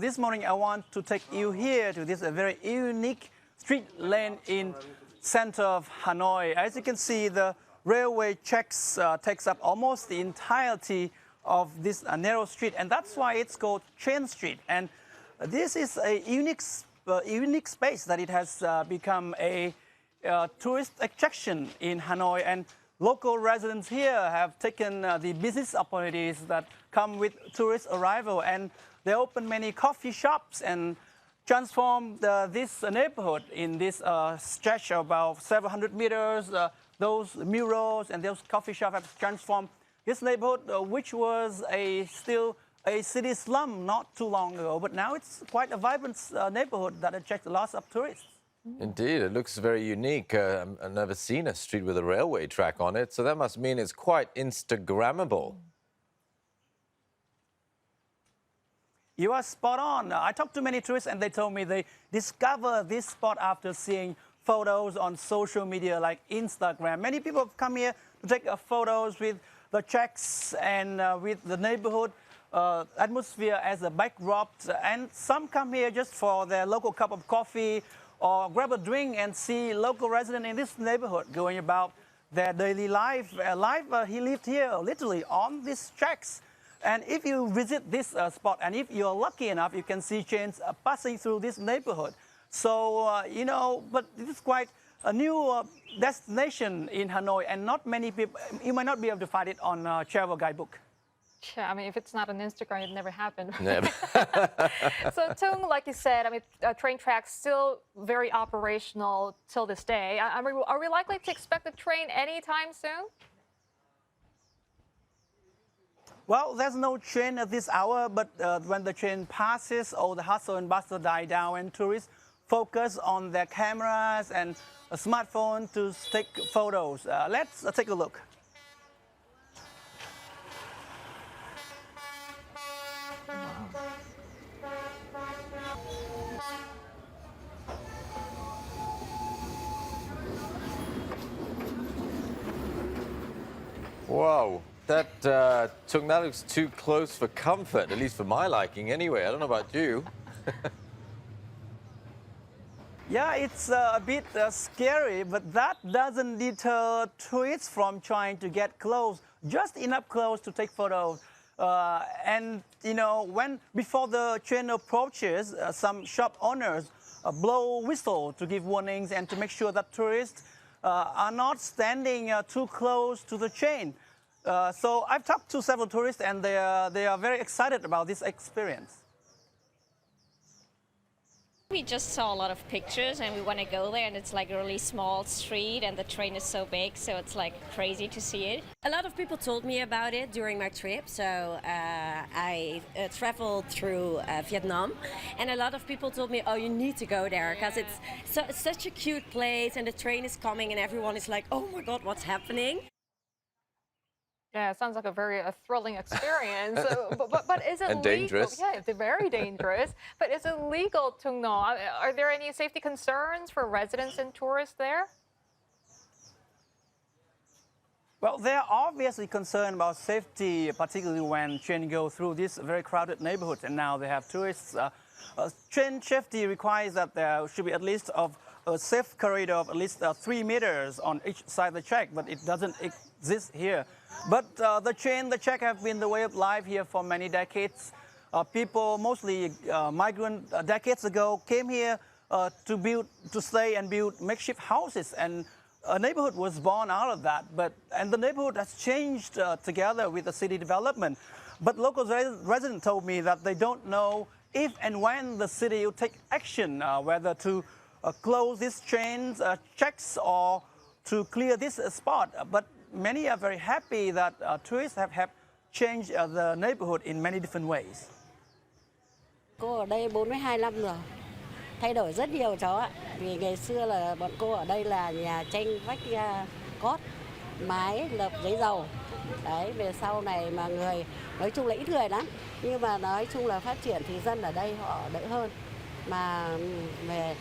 this morning I want to take you here to this very unique street lane in center of Hanoi. As you can see, the railway tracks takes up almost the entirety of this narrow street, and that's why it's called Train Street. And this is a unique space that it has become a tourist attraction in Hanoi, and local residents here have taken the business opportunities that come with tourist arrival, and they open many coffee shops and transform this neighborhood in this stretch of about several hundred meters. Those murals and those coffee shops have transformed this neighborhood, which was still a city slum not too long ago, but now it's quite a vibrant neighborhood that attracts lots of tourists. Indeed, it looks very unique. I've never seen a street with a railway track on it, so that must mean it's quite Instagrammable. You are spot on. I talked to many tourists and they told me they discover this spot after seeing photos on social media like Instagram. Many people have come here to take photos with the tracks and with the neighborhood atmosphere as a backdrop, and some come here just for their local cup of coffee or grab a drink and see local residents in this neighborhood going about their daily life. He lived here literally on these tracks. And if you visit this spot, and if you're lucky enough, you can see trains passing through this neighborhood. So, you know, but it is quite a new destination in Hanoi, and not many people, you might not be able to find it on a travel guidebook. Yeah, I mean, if it's not on Instagram, it never happened. Never. So, Tung, like you said, I mean, train tracks still very operational till this day. Are we likely to expect a train anytime soon? Well, there's no train at this hour, but when the train passes, all the hustle and bustle die down, and tourists focus on their cameras and a smartphone to take photos. Let's take a look. Wow, that looks too close for comfort, at least for my liking anyway. I don't know about you. Yeah, it's a bit scary, but that doesn't deter tourists from trying to get close, just enough close to take photos. And, you know, before the train approaches, some shop owners blow whistle to give warnings and to make sure that tourists are not standing too close to the train. So I've talked to several tourists, and they are very excited about this experience. We just saw a lot of pictures and we want to go there, and it's like a really small street and the train is so big, so it's like crazy to see it. A lot of people told me about it during my trip, so I traveled through Vietnam, and a lot of people told me, oh, you need to go there because it's such a cute place and the train is coming and everyone is like, oh my God, what's happening? Yeah, it sounds like a very thrilling experience. But is it and legal? Dangerous? Yeah, it's very dangerous. But is it legal, Tung No? Are there any safety concerns for residents and tourists there? Well, they're obviously concerned about safety, particularly when trains go through this very crowded neighborhood, and now they have tourists. Train safety requires that there should be at least a safe corridor of at least 3 meters on each side of the track, but it doesn't exist here. But the track have been the way of life here for many decades. People, mostly migrant decades ago, came here to stay and build makeshift houses, and a neighborhood was born out of that. And the neighborhood has changed together with the city development. But local residents told me that they don't know if and when the city will take action, whether to close these train tracks or to clear this spot. But many are very happy that tourists have helped change the neighborhood in many different ways. Cô ở đây 42 năm rồi, thay đổi rất nhiều cháu ạ. Vì ngày xưa là bọn cô ở đây là nhà tranh vách cót, mái lợp giấy dầu. Đấy, về sau này mà nói chung là ít người lắm. Nhưng mà nói chung là phát triển thì dân ở đây họ đỡ hơn. Mà về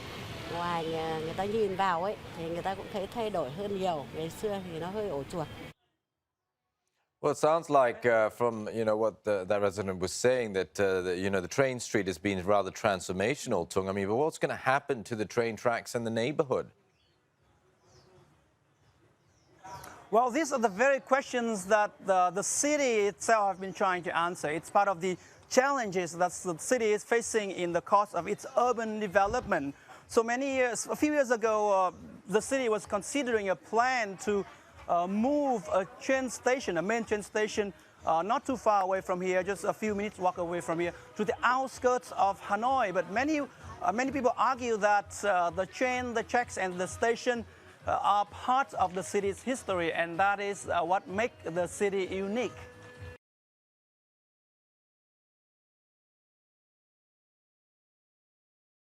ngoài người ta nhìn vào ấy thì người ta cũng thấy thay đổi hơn nhiều. Ngày xưa thì nó hơi ổ chuột. Well, it sounds like from what that resident was saying that the train street has been rather transformational, Tung. I mean, but what's going to happen to the train tracks in the neighborhood? Well, these are the very questions that the city itself has been trying to answer. It's part of the challenges that the city is facing in the course of its urban development. So a few years ago, the city was considering a plan to move a train station, a main train station, not too far away from here, just a few minutes walk away from here, to the outskirts of Hanoi. But many people argue that the train, the tracks, and the station are part of the city's history, and that is what makes the city unique.